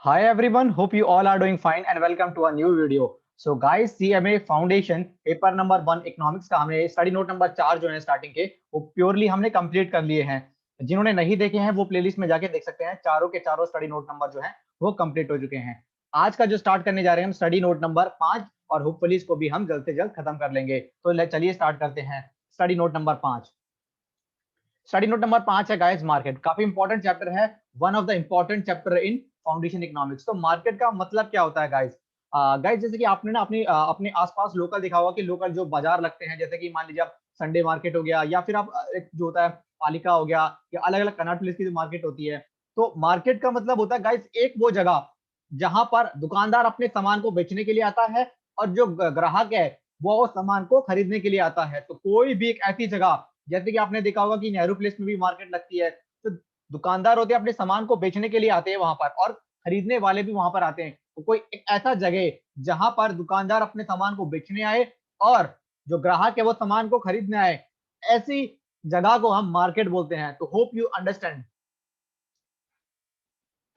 Hi everyone, hope you all are doing fine and welcome to a new video. So guys, CMA foundation paper number 1 economics का हमने study note number 4 जो है starting के वो purely हमने complete कर लिए हैं। जिन्होंने नहीं देखे हैं वो प्लेलिस्ट में जाके देख सकते हैं। चारों के चारों स्टडी नोट नंबर जो है वो कंप्लीट हो चुके हैं। आज का जो स्टार्ट करने जा रहे हैं हम स्टडी नोट नंबर 5 और होपफुली इसको भी हम जल्द से जल्द खत्म कर लेंगे। तो चलिए स्टार्ट करते हैं study note number 5। Study note number 5 है गाइस मार्केट। काफी इंपॉर्टेंट चैप्टर है, one of the important chapter in foundation economics. तो मार्केट का मतलब क्या होता है गाइस? गाइस जैसे कि आपने ना अपने आसपास लोकल देखा होगा कि लोकल जो बाजार लगते हैं, जैसे कि मान लीजिए आप संडे मार्केट हो गया या फिर आप एक जो होता है पालिका हो गया या अलग अलग कनॉट प्लेस की जो मार्केट होती है। तो मार्केट का मतलब होता है गाइस एक वो जगह जहां पर दुकानदार अपने सामान को बेचने के लिए आता है और जो ग्राहक है वो सामान को खरीदने के लिए आता है। तो कोई भी एक ऐसी जगह, जैसे कि आपने देखा होगा कि नेहरू प्लेस में भी मार्केट लगती है, तो दुकानदार होते हैं अपने सामान को बेचने के लिए आते हैं वहां पर और खरीदने वाले भी वहां पर आते हैं। तो कोई एक ऐसा जगह जहां पर दुकानदार अपने सामान को बेचने आए और जो ग्राहक है वो सामान को खरीदने आए, ऐसी जगह को हम मार्केट बोलते हैं। तो होप यू अंडरस्टैंड।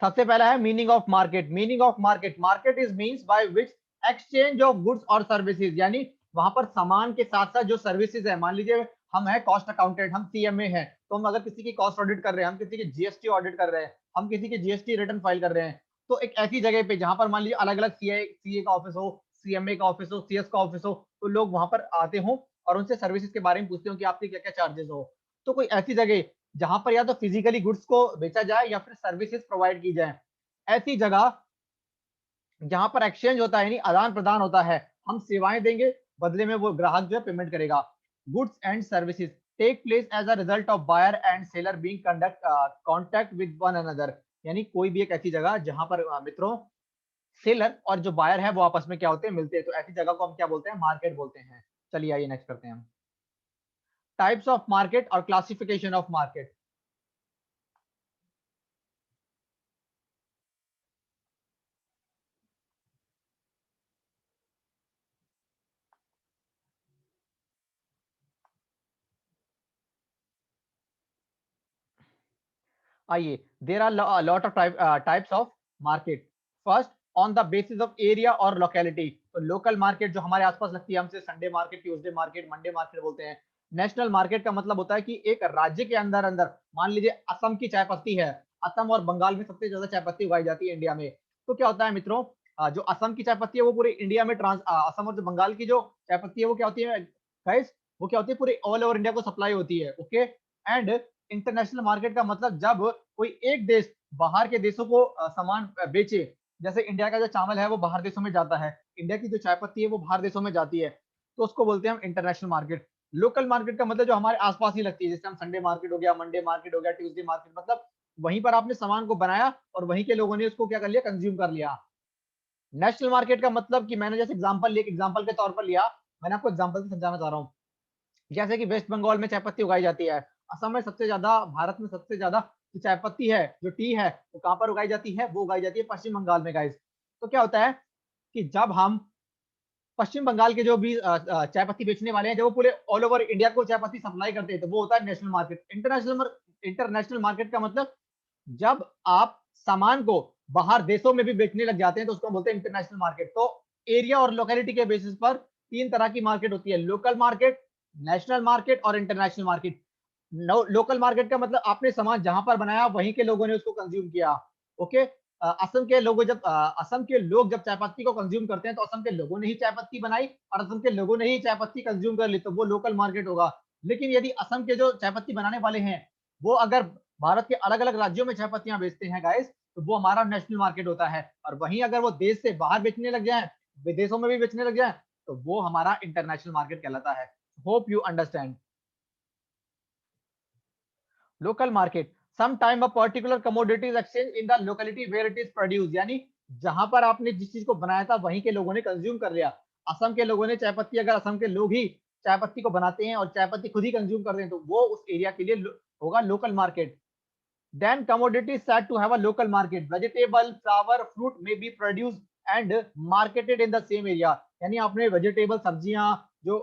सबसे पहला है meaning of market. Meaning of market, market is means by which exchange of goods और सर्विसेज, यानी वहां पर सामान के साथ साथ जो सर्विसेज है। मान लीजिए हम है कॉस्ट अकाउंटेंट, हम सीएमए हैं, तो हम अगर किसी की कॉस्ट ऑडिट कर रहे हैं, हम किसी की जीएसटी ऑडिट कर रहे हैं, हम किसी की जीएसटी रिटर्न फाइल कर रहे हैं, तो एक ऐसी जगह पे जहां पर मान लीजिए अलग अलग सीए का ऑफिस हो, सीएमए का ऑफिस हो, सीएस का ऑफिस हो, तो लोग वहां पर आते हो और उनसे सर्विसेज के बारे में पूछते हो कि आपके क्या क्या चार्जेस हो। तो कोई ऐसी जगह जहां पर या तो फिजिकली गुड्स को बेचा जाए या फिर सर्विसेज प्रोवाइड की जाए, ऐसी जगह जहां पर एक्सचेंज होता है यानी आदान प्रदान होता है। हम सेवाएं देंगे, बदले में वो ग्राहक जो है पेमेंट करेगा। Goods and services take place as a result of buyer and seller being conduct contact with one another, यानी कोई भी एक ऐसी जगह जहां पर मित्रों सेलर और जो बायर है वो आपस में क्या होते हैं, मिलते हैं। तो ऐसी जगह को हम क्या बोलते हैं? मार्केट बोलते हैं। चलिए आइए नेक्स्ट करते हैं हम टाइप्स ऑफ मार्केट और क्लासिफिकेशन ऑफ मार्केट। आइए, there are lot of types of market. First, on the basis of area और लोकेलिटी। तो लोकल मार्केट जो हमारे आसपास लगती है, हमसे Sunday market, Tuesday market, Monday market बोलते हैं। नेशनल मार्केट का मतलब होता है कि एक राज्य के अंदर अंदर, मान लीजिए असम की चाय पत्ती है, असम और बंगाल में सबसे ज्यादा चाय पत्ती उगाई जाती है इंडिया में। तो क्या होता है मित्रों, जो असम की चाय पत्ती है वो पूरे इंडिया में असम और जो बंगाल की जो चाय पत्ती है वो क्या होती है गाइस, वो क्या होती है पूरे ऑल ओवर इंडिया को सप्लाई होती है। ओके। एंड इंटरनेशनल मार्केट का मतलब जब कोई एक देश बाहर के देशों को सामान बेचे, जैसे इंडिया का जो चावल है वो बाहर देशों में जाता है, इंडिया की जो चाय पत्ती है वो बाहर देशों में जाती है, तो उसको बोलते हैं हम इंटरनेशनल मार्केट। लोकल मार्केट का मतलब जो हमारे आसपास ही लगती है, जैसे हम संडे मार्केट हो गया, मंडे मार्केट हो गया, ट्यूसडे मार्केट, मतलब वहीं पर आपने सामान को बनाया और वहीं के लोगों ने उसको क्या कर लिया, कंज्यूम कर लिया। नेशनल मार्केट का मतलब कि मैंने जैसे एग्जांपल के तौर पर लिया, मैंने आपको एग्जांपल से समझाना चाह रहा हूँ। जैसे कि वेस्ट बंगाल में चाय पत्ती उगाई जाती है, असम में सबसे ज्यादा, भारत में सबसे ज्यादा जो चाय पत्ती है, जो टी है, वो कहाँ पर उगाई जाती है? वो उगाई जाती है पश्चिम बंगाल में गाइस। तो क्या होता है कि जब हम पश्चिम बंगाल के जो भी चाय पत्ती बेचने वाले हैं, जब वो पूरे ऑल ओवर इंडिया को चाय पत्ती सप्लाई करते हैं, तो वो होता है नेशनल मार्केट। इंटरनेशनल मार्केट का मतलब जब आप सामान को बाहर देशों में भी बेचने लग जाते हैं तो उसको हम बोलते हैं इंटरनेशनल मार्केट। तो एरिया और लोकेलिटी के बेसिस पर तीन तरह की मार्केट होती है: लोकल मार्केट, नेशनल मार्केट और इंटरनेशनल मार्केट। लोकल मार्केट का मतलब आपने सामान जहां पर बनाया वहीं के लोगों ने उसको कंज्यूम किया। ओके। असम के लोग जब चाय पत्ती को कंज्यूम करते हैं तो असम के लोगों ने ही चाय पत्ती बनाई और असम के लोगों ने ही चाय पत्ती कंज्यूम कर ली, तो वो लोकल मार्केट होगा। लेकिन यदि असम के जो चाय पत्ती बनाने वाले हैं वो अगर भारत के अलग अलग राज्यों में चाय पत्तियां बेचते हैं गाइस, तो वो हमारा नेशनल मार्केट होता है। और वहीं अगर वो देश से बाहर बेचने लग जाए, विदेशों में भी बेचने लग जाए, तो वो हमारा इंटरनेशनल मार्केट कहलाता है। Hope you understand. Local market, some time a particular commodities exchange in the locality where it is produce, यानी जहां पर आपने जिस चीज को बनाया था वहीं के लोगों ने कंज्यूम कर लिया। असम के लोगों ने चाय पत्ती, अगर असम के लोग ही चाय पत्ती को बनाते हैं और चाय पत्ती खुद ही कंज्यूम करते हैं, तो वो उस एरिया के लिए होगा local market. Then commodities said to have a local market. Vegetable, flower, fruit may be produced and marketed in the same area. यानी आपने वेजिटेबल, सब्जियां, जो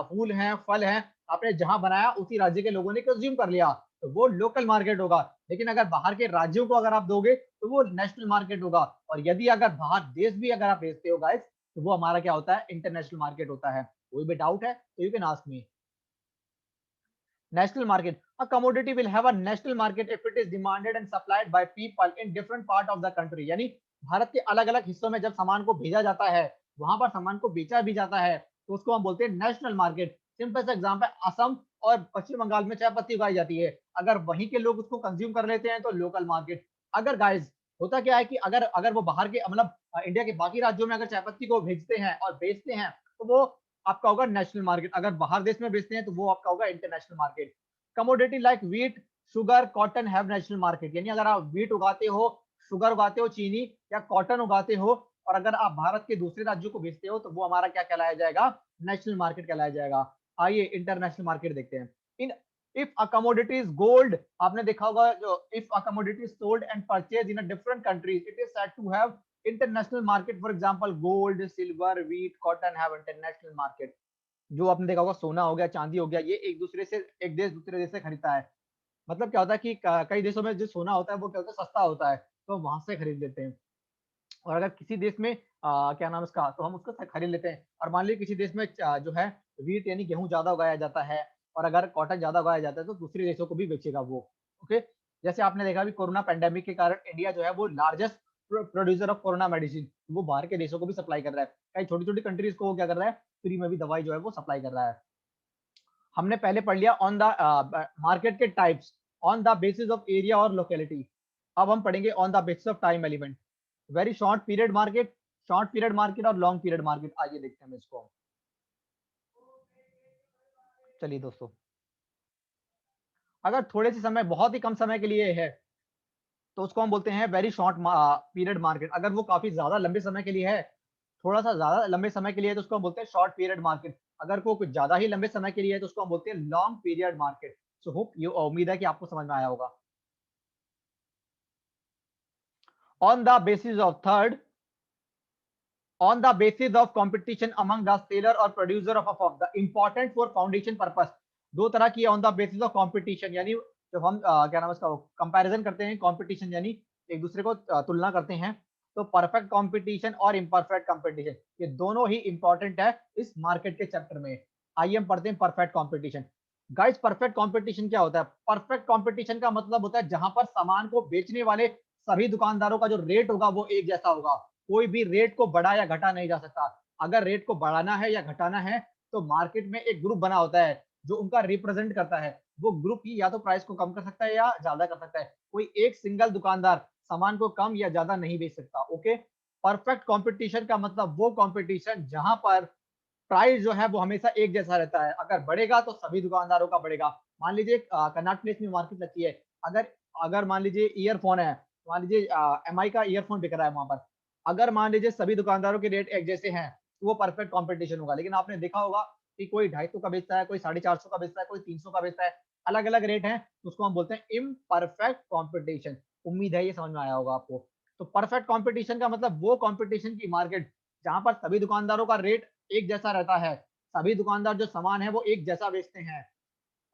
फूल हैं, फल हैं, आपने जहां बनाया उसी राज्य के लोगों ने कंज्यूम कर लिया। तो वो लोकल मार्केट होगा। लेकिन अगर बाहर के राज्यों को अगर आप दोगे तो वो नेशनल मार्केट होगा। और यदि अगर बाहर देश भी अगर आप भेजते हो गाइस, तो वो हमारा क्या होता है, इंटरनेशनल मार्केट होता है। कोई भी डाउट है तो you can ask me. National market. A commodity will have a national market if it is demanded and supplied by people in different part of the country. यानी भारत के अलग अलग हिस्सों में जब सामान को भेजा जाता है, वहां पर सामान को बेचा भी जाता है, तो उसको हम बोलते हैं नेशनल मार्केट। सिंपल सा एग्जांपल, असम और पश्चिम बंगाल में चाय पत्ती उगाई जाती है, अगर वहीं के लोग उसको कंज्यूम कर लेते हैं तो लोकल मार्केट। अगर गाइस, होता क्या है कि अगर अगर वो बाहर के मतलब इंडिया के बाकी राज्यों में अगर चाय पत्ती को भेजते हैं और बेचते हैं, तो वो आपका होगा नेशनल मार्केट। अगर बाहर देश में बेचते हैं तो वो आपका होगा international market. Commodity like wheat, sugar, cotton have national market. यानी अगर आप व्हीट उगाते हो, शुगर उगाते हो, चीनी या कॉटन उगाते हो, और अगर आप भारत के दूसरे राज्यों को बेचते हो, तो वो हमारा क्या कहलाया जाएगा, नेशनल मार्केट कहलाया जाएगा। आइए इंटरनेशनल मार्केट देखते हैं। In if a commodity is gold, आपने देखा होगा, जो if a commodity is sold and purchase in a different countries, it is said to have international market. For example, gold, silver, wheat, cotton have international market. जो आपने देखा होगा, सोना हो गया, चांदी हो गया, ये एक दूसरे से, एक देश दूसरे देश से खरीदता है। मतलब क्या होता है कि कई देशों में जो सोना होता है वो क्या होता है, सस्ता होता है, तो वहां से खरीद लेते हैं। और अगर किसी देश में क्या नाम है उसका, तो हम उसको खरीद लेते हैं। और मान लीजिए किसी देश में जो है वीट यानी गेहूं ज्यादा उगाया जाता है, और अगर कॉटन ज्यादा उगाया जाता है, तो दूसरे देशों को भी बेचेगा वो। ओके। जैसे आपने देखा भी, कोरोना पेंडेमिक के कारण इंडिया जो है वो largest producer of corona medicine, वो बाहर के देशों को भी सप्लाई कर रहा है। कई छोटी छोटी कंट्रीज को वो क्या कर रहा है, फ्री में भी दवाई जो है वो सप्लाई कर रहा है। हमने पहले पढ़ लिया ऑन द मार्केट के types, on the basis of area और लोकेलिटी। अब हम पढ़ेंगे on the basis of time element. Very short period market, short period market और लॉन्ग पीरियड मार्केट। आइए देखते हैं इसको। चलिए दोस्तों, अगर थोड़े से समय, बहुत ही कम समय के लिए है, तो उसको हम बोलते हैं वेरी शॉर्ट पीरियड मार्केट। अगर वो काफी ज्यादा लंबे समय के लिए है, थोड़ा सा ज्यादा लंबे समय के लिए है, तो उसको हम बोलते हैं शॉर्ट पीरियड मार्केट। अगर वो कुछ ज्यादा ही लंबे समय के लिए है, तो उसको हम बोलते हैं long period market. So hope, ये उम्मीद है कि आपको समझ में आया होगा। on the basis of third on the basis of competition among the seller or producer of a firm, the important for foundation purpose। दो तरह की on the basis of competition, यानी जब हम क्या नाम है उसका, कंपैरिजन करते हैं, कंपटीशन यानी एक दूसरे को तुलना करते हैं, तो परफेक्ट कंपटीशन और इम्परफेक्ट कंपटीशन, ये दोनों ही इंपॉर्टेंट है इस मार्केट के चैप्टर में। आइए हम पढ़ते हैं perfect competition. Guys, perfect competition क्या होता है? परफेक्ट कंपटीशन का मतलब होता है जहां पर सामान को बेचने वाले सभी दुकानदारों का जो रेट होगा वो एक जैसा होगा। कोई भी रेट को बढ़ा या घटा नहीं जा सकता। अगर रेट को बढ़ाना है या घटाना है, तो मार्केट में एक ग्रुप बना होता है जो उनका रिप्रेजेंट करता है। वो ग्रुप ही या तो प्राइस को कम कर सकता है या ज्यादा कर सकता है। कोई एक सिंगल दुकानदार सामान को कम या ज्यादा नहीं बेच सकता। ओके। परफेक्ट कंपटीशन का मतलब वो कंपटीशन जहां पर प्राइस जो है वो हमेशा एक जैसा रहता है। अगर बढ़ेगा तो सभी दुकानदारों का बढ़ेगा। मान लीजिए कनॉट प्लेस में मार्केट लगती है, अगर अगर मान लीजिए ईयरफोन है, मान लीजिए एमआई का ईयरफोन बिक रहा है वहां पर, अगर मान लीजिए सभी दुकानदारों के रेट एक जैसे हैं, तो वो परफेक्ट कंपटीशन होगा। लेकिन आपने देखा होगा कि कोई 250 का बेचता है, कोई 450 का बेचता है, कोई 300 का बेचता है, अलग अलग रेट हैं, तो उसको हम बोलते हैं इम्परफेक्ट कंपटीशन। उम्मीद है ये समझ में आया होगा आपको। तो परफेक्ट कंपटीशन का मतलब वो कंपटीशन की मार्केट जहां पर सभी दुकानदारों का रेट एक जैसा रहता है, सभी दुकानदार जो सामान है वो एक जैसा बेचते हैं।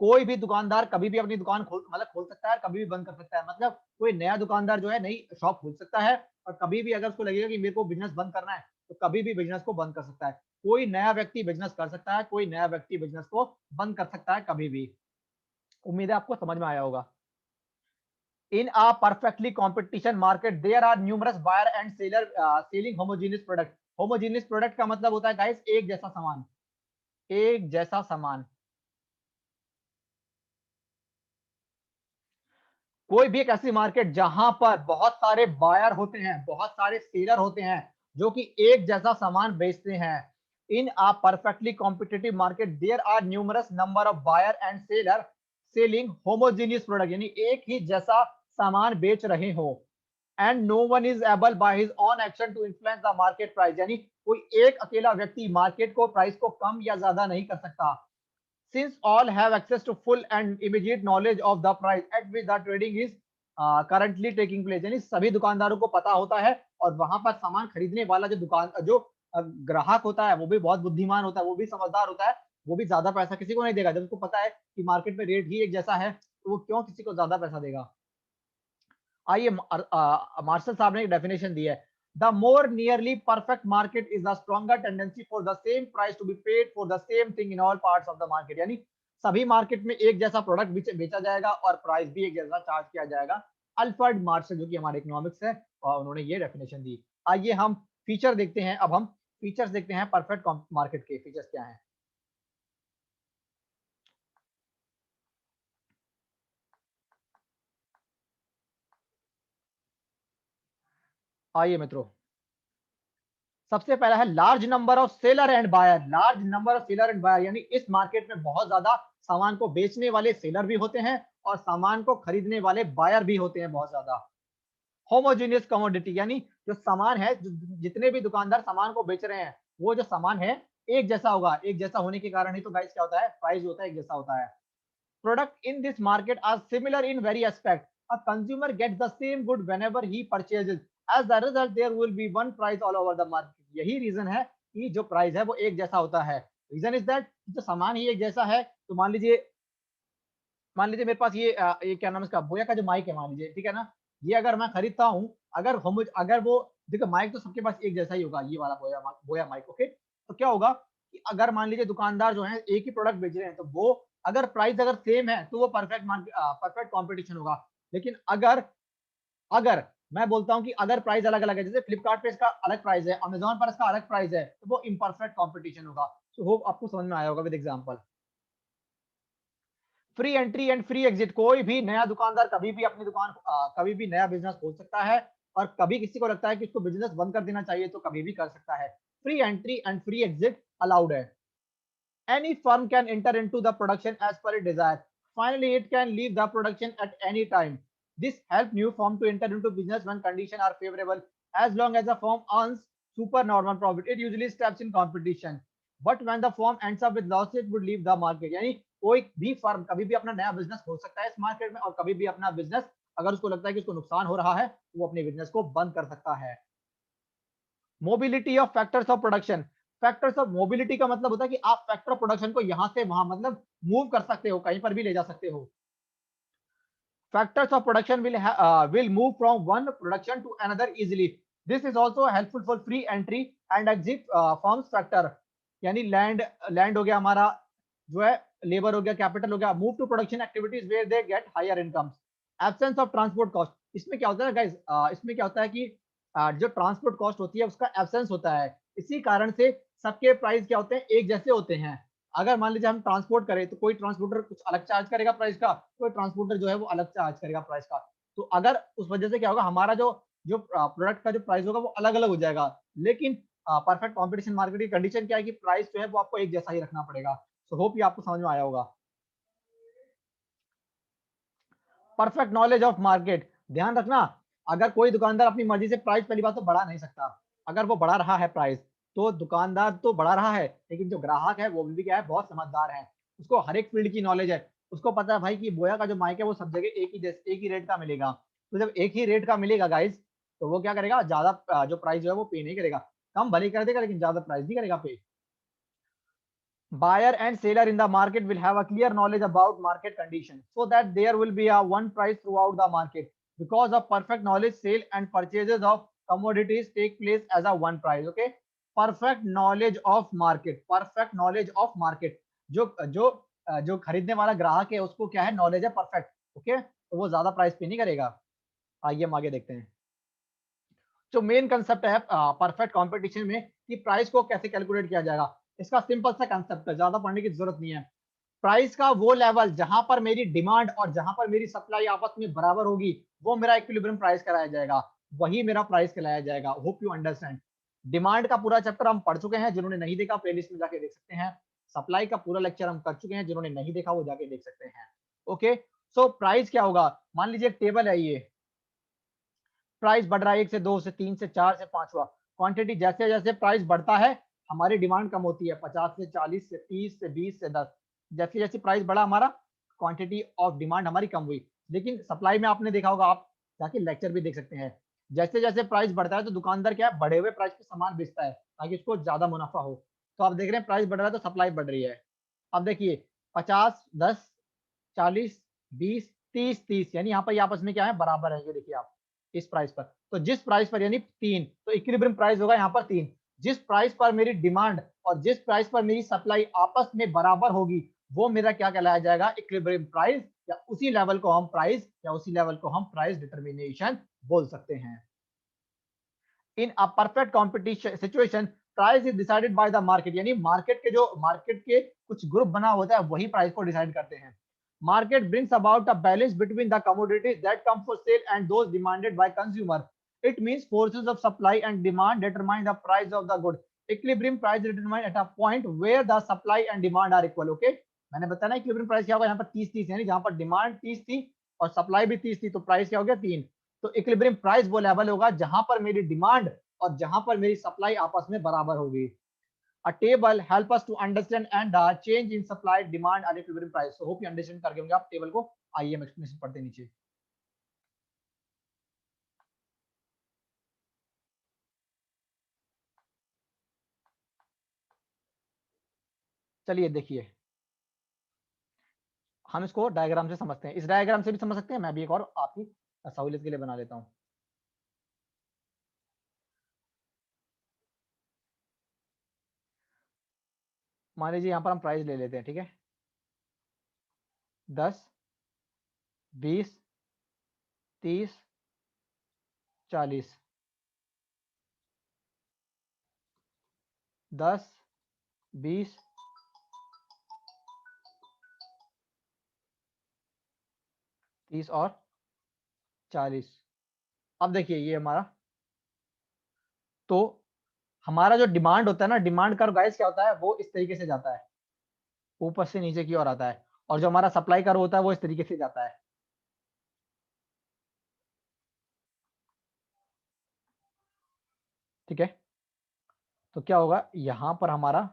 कोई भी दुकानदार कभी भी अपनी दुकान खोल सकता है, कभी भी बंद कर सकता है। मतलब कोई नया दुकानदार जो है नई शॉप खोल सकता है, और कभी भी अगर उसको लगेगा कि मेरे को बिजनेस बंद करना है, तो कभी भी बिजनेस को बंद कर सकता है। कोई नया व्यक्ति बिजनेस कर सकता है, कोई नया व्यक्ति बिजनेस को बंद कर सकता है कभी भी। उम्मीद है आपको समझ में आया होगा। In a perfectly competition market, there are numerous buyer and seller selling homogeneous product। homogeneous product का मतलब होता है गाइस एक जैसा सामान, एक जैसा सामान। कोई भी एक ऐसी मार्केट जहां पर बहुत सारे बायर होते हैं, बहुत सारे सेलर होते हैं, जो कि एक जैसा सामान बेचते हैं। In a perfectly competitive market there are numerous number of buyer and seller selling homogeneous product, यानी एक ही जैसा सामान बेच रहे हो। And no one is able by his own action to influence the market price, यानी कोई एक अकेला व्यक्ति मार्केट को प्राइस को कम या ज्यादा नहीं कर सकता। Since all have access to full and immediate knowledge of the price at which the trading is currently taking place, यानी सभी दुकानदारों को पता होता है, और वहां पर सामान खरीदने वाला जो ग्राहक होता है वो भी बहुत बुद्धिमान होता है, वो भी समझदार होता है, वो भी ज्यादा पैसा किसी को नहीं देगा। जब उसको पता है कि मार्केट में रेट ही एक जैसा है, तो वो क्यों किसी को ज्यादा पैसा देगा? आइए मार्शल साहब ने एक डेफिनेशन दी है, the more nearly perfect market is the stronger tendency for the same price to be paid for the same thing in all parts of the market. यानी सभी मार्केट में एक जैसा प्रोडक्ट बेचा जाएगा और प्राइस भी एक जैसा चार्ज किया जाएगा। अल्फ्रेड मार्शल जो कि हमारे इकोनॉमिक्स है, और उन्होंने ये डेफिनेशन दी। आइए हम फीचर देखते हैं, अब हम फीचर्स देखते हैं परफेक्ट मार्केट के फीचर्स क्या हैं। आइए मित्रों, सबसे पहला है large number of seller and buyer. Large number of seller and buyer यानी इस मार्केट में बहुत ज्यादा सामान को बेचने वाले सेलर भी होते हैं और सामान को खरीदने वाले बायर भी होते हैं बहुत ज्यादा। होमोजेनियस कमोडिटी यानी जो सामान है, जितने भी दुकानदार सामान को बेच रहे हैं, वो जो सामान है एक जैसा होगा। एक जैसा होने के कारण ही तो गाइस क्या होता है, प्राइस होता है एक जैसा होता है। Product in this market are similar in very aspect. A consumer gets the same good whenever he purchases, as the result there will be one price all over the market. यही reason है कि जो price है वो एक जैसा होता है। रीजन इज दैट जो सामान ही एक जैसा है। तो मान लीजिए मेरे पास ये क्या नाम है इसका, बोया का जो माइक है मान लीजिए, ठीक है ना। ये अगर मैं खरीदता हूँ, अगर वो, देखो माइक तो सबके पास एक जैसा ही होगा, ये वाला बोया माइक, ओके। तो क्या होगा कि अगर मान लीजिए दुकानदार जो है एक ही प्रोडक्ट बेच रहे हैं, तो वो अगर प्राइस अगर सेम है तो वो परफेक्ट कॉम्पिटिशन होगा। लेकिन अगर अगर मैं बोलता हूँ कि अगर प्राइस अलग अलग है, जैसे फ्लिपकार्ट पे इसका अलग प्राइस है, अमेजोन पर इसका अलग प्राइस है, तो वो इम्परफेक्ट कॉम्पिटिशन होगा। तो होप आपको समझ में आया होगा with example. Free entry and free exit, कोई भी नया दुकानदार कभी भी अपनी कभी भी नया बिजनेस खोल सकता है, और कभी किसी को लगता है कि उसको बिजनेस बंद कर देना चाहिए तो कभी भी कर सकता है। Free entry and free exit allowed है। Any firm can enter into the production as per its desire. Finally, it can leave the production at any time. This helps new firm to enter into business when conditions are favorable. As long as the firm earns supernormal profit, it usually steps in competition. But when the firm ends up with losses, it would leave the market. यानी कोई भी firm कभी भी अपना नया business खोल सकता है इस मार्केट में, और कभी भी अपना बिजनेस, अगर उसको लगता है कि उसको नुकसान हो रहा है, वो अपने बिजनेस को बंद कर सकता है। Mobility of factors of production. Factors of mobility का मतलब होता है कि आप फैक्टर ऑफ प्रोडक्शन को यहां से वहां मतलब मूव कर सकते हो, कहीं पर भी ले जा सकते हो। Factors of production will move from one production to another easily. This is also helpful for free entry and exit firms factor। यानी लैंड हो गया हमारा, जो है लेबर हो गया, कैपिटल हो गया, move to production activities where they get higher incomes. Absence of transport cost, इसमें क्या होता है गाइस, इसमें क्या होता है कि जो ट्रांसपोर्ट कॉस्ट होती है उसका एब्सेंस होता है। इसी कारण से सबके प्राइस क्या होते हैं, एक जैसे होते हैं। अगर मान लीजिए हम ट्रांसपोर्ट करें तो कोई ट्रांसपोर्टर कुछ अलग चार्ज करेगा प्राइस का, कोई ट्रांसपोर्टर जो है वो अलग चार्ज करेगा प्राइस का। तो अगर उस वजह से क्या होगा, हमारा जो जो प्रोडक्ट का जो प्राइस होगा वो अलग अलग हो जाएगा। लेकिन परफेक्ट कंपटीशन मार्केट की कंडीशन क्या है कि प्राइस जो है वो आपको एक जैसा ही रखना पड़ेगा। सो होप ये आपको समझ में आया होगा। परफेक्ट नॉलेज ऑफ मार्केट, ध्यान रखना, अगर कोई दुकानदार अपनी मर्जी से प्राइस पहली बात तो बढ़ा नहीं सकता। अगर वो बढ़ा रहा है प्राइस, तो दुकानदार तो बढ़ा रहा है, लेकिन जो ग्राहक है वो भी क्या है, बहुत समझदार है। उसको हर एक फील्ड की नॉलेज है। उसको पता है भाई कि बोया का जो माइक है वो सब जगह एक ही रेट का मिलेगा। तो जब एक ही रेट का मिलेगा गाइस, तो वो क्या करेगा, ज्यादा जो प्राइस जो है वो पे नहीं करेगा। कम भले ही कर देगा लेकिन ज्यादा प्राइस नहीं करेगा पे। Buyer and seller in the market will have a clear knowledge about market conditions, so that there will be a one price throughout the market. Because of perfect knowledge, sale and purchases of commodities take place as a one price. Okay, perfect knowledge of market, perfect knowledge of market। जो जो जो खरीदने वाला ग्राहक है उसको क्या है, नॉलेज है परफेक्ट। ओके, तो वो ज्यादा प्राइस पे नहीं करेगा। आइए हम आगे देखते हैं। जो मेन कंसेप्ट है परफेक्ट कंपटीशन में कि प्राइस को कैसे कैलकुलेट किया जाएगा, इसका सिंपल सा कंसेप्ट है, ज्यादा पढ़ने की जरूरत नहीं है। प्राइस का वो लेवल जहां पर मेरी डिमांड और जहां पर मेरी सप्लाई आपस में बराबर होगी, वो मेरा इक्विलिब्रियम प्राइस कराया जाएगा, वही मेरा प्राइस कहलाया जाएगा। Hope you understand. डिमांड का पूरा चैप्टर हम पढ़ चुके हैं, जिन्होंने नहीं देखा प्लेलिस्ट में जाके देख सकते हैं। सप्लाई का पूरा लेक्चर हम कर चुके हैं, जिन्होंने नहीं देखा वो जाके देख सकते हैं। ओके, सो प्राइस क्या होगा, मान लीजिए एक टेबल है ये, प्राइस बढ़ रहा है 1 से 2 से 3 से 4 से 5वां। क्वांटिटी जैसे जैसे प्राइस बढ़ता है, हमारी डिमांड कम होती है, 50 से 40 से 30 से 20 से 10। जैसे जैसे प्राइस बढ़ा हमारा, क्वांटिटी ऑफ डिमांड हमारी कम हुई। लेकिन सप्लाई में आपने देखा होगा, आप जाके लेक्चर भी देख सकते हैं, जैसे जैसे प्राइस बढ़ता है तो दुकानदार क्या है, बढ़े हुए प्राइस पे सामान बेचता है ताकि उसको ज्यादा मुनाफा हो। तो आप देख रहे हैं प्राइस बढ़ रहा है तो सप्लाई बढ़ रही है। अब देखिए 50, 10, 40, 20, 30 यानी यहाँ पर ये आपस में क्या है, बराबर है। ये देखिए आप इस प्राइस पर, तो जिस प्राइस पर यानी 3, तो इक्विलिब्रियम प्राइस होगा यहाँ पर 3। जिस प्राइस पर मेरी डिमांड और जिस प्राइस पर मेरी सप्लाई आपस में बराबर होगी, वो मेरा क्या कहलाया जाएगा, इक्विलिब्रियम प्राइस, या उसी लेवल को हम प्राइस डिटर्मिनेशन बोल सकते हैं। In a perfect competition situation, price is decided by the market, यानी मार्केट के कुछ ग्रुप बना होता है, वही प्राइस को डिसाइड करते हैं। Market brings about a balance between the commodities that come for sale and those demanded by consumer. It means forces of supply and demand determine the price of the good. Equilibrium price determine at a point where the supply and demand are equal. Okay, मैंने बताया ना equilibrium price क्या होगा, यहाँ पर 30-30 यानी जहां पर डिमांड 30 थी और सप्लाई भी 30 थी, तो प्राइस क्या हो गया, 3। तो इक्विलिब्रियम प्राइस वो लेवल होगा जहां पर मेरी डिमांड और जहां पर मेरी सप्लाई आपस में बराबर होगी। A table help us to understand and change in supply, demand and equilibrium price. So hope you understand कर गए होंगे आप टेबल को। आइए हम एक्सप्लेनेशन पढ़ते हैं नीचे। चलिए देखिए, हम इसको डायग्राम से समझते हैं। इस डायग्राम से भी समझ सकते हैं, मैं भी एक और आपकी सहूलियत के लिए बना लेता हूं। मान लीजिए यहाँ पर हम प्राइस ले लेते हैं, ठीक है, 10, 20, 30, 40, 10, 20, 30 और 40। अब देखिए ये हमारा, तो हमारा जो डिमांड होता है ना, डिमांड कर्व गाइस क्या होता है, वो इस तरीके से जाता है, ऊपर से नीचे की ओर आता है। और जो हमारा सप्लाई कर्व होता है वो इस तरीके से जाता है, ठीक है। तो क्या होगा यहाँ पर हमारा,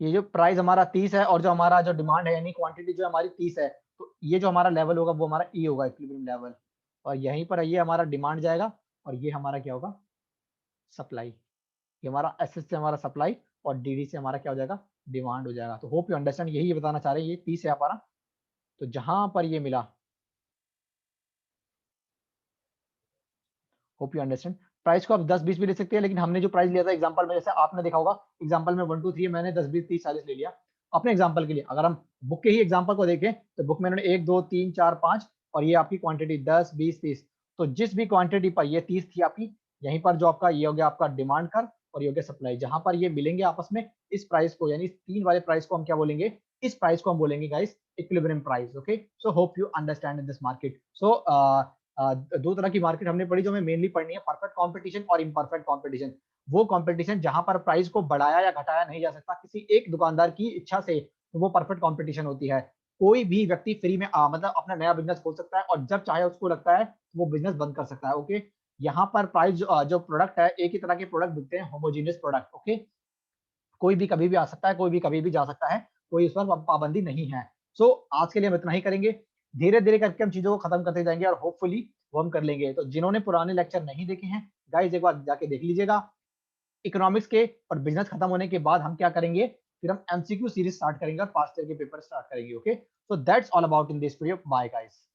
ये जो प्राइस हमारा 30 है और जो हमारा जो डिमांड है यानी क्वांटिटी जो हमारी 30 है, तो ये जो हमारा लेवल होगा वो हमारा ई होगा, इक्विलिब्रियम लेवल। और यहीं पर ये हमारा डिमांड जाएगा और ये हमारा क्या होगा, सप्लाई। ये हमारा एसएस से हमारा सप्लाई और डीडी से हमारा क्या हो जाएगा, डिमांड हो जाएगा। तो होप यू अंडरस्टैंड, यही बताना चाह रहे हैं, ये 30 है हमारा। तो जहां पर ये मिला, होप यू अंडरस्टैंड, प्राइस को आप 10-20 भी ले सकते हैं, लेकिन हमने जो प्राइस लिया था एग्जांपल में, जैसे आपने देखा होगा एग्जांपल में 1 2 3 मैंने 10 20 30 40 ले लिया अपने एग्जांपल के लिए। अगर हम बुक के ही एग्जांपल को देखें तो बुक में उन्होंने 1 2 3 4 5 और ये आपकी क्वांटिटी 10 20 30। तो जिस भी क्वांटिटी पर ये 30 थी आपकी, यहीं पर जो आपका ये हो गया आपका डिमांड कर्व और ये हो गया सप्लाई, जहां पर ये मिलेंगे आपस में, इस प्राइस को यानी इस 3 वाले प्राइस को हम क्या बोलेंगे, इस प्राइस को हम बोलेंगे guys equilibrium price. Okay, so hope you understand in this market. So दो तरह की मार्केट हमने पढ़ी जो हमें मेनली पढ़नी है, परफेक्ट कंपटीशन और इम्परफेक्ट कंपटीशन। वो कंपटीशन जहां पर प्राइस को बढ़ाया या घटाया नहीं जा सकता किसी एक दुकानदार की इच्छा से, तो वो परफेक्ट कंपटीशन होती है। कोई भी व्यक्ति फ्री में मतलब अपना नया बिजनेस खोल सकता है और जब चाहे उसको लगता है वो बिजनेस बंद कर सकता है। ओके, यहाँ पर प्राइस जो प्रोडक्ट है, एक ही तरह के प्रोडक्ट बिकते हैं, होमोजीनियस प्रोडक्ट। ओके, कोई भी कभी भी आ सकता है, कोई भी कभी भी जा सकता है, कोई इस पर पाबंदी नहीं है। सो आज के लिए हम इतना ही करेंगे, धीरे धीरे करके हम चीजों को खत्म करते जाएंगे और होपफुली वो हम कर लेंगे। तो जिन्होंने पुराने लेक्चर नहीं देखे हैं गाइस, एक बार जाके देख लीजिएगा। इकोनॉमिक्स के और बिजनेस खत्म होने के बाद हम क्या करेंगे, फिर हम एमसीक्यू सीरीज स्टार्ट करेंगे और पास्ट ईयर के पेपर स्टार्ट करेंगे। Okay, so that's all about in this video. Bye guys.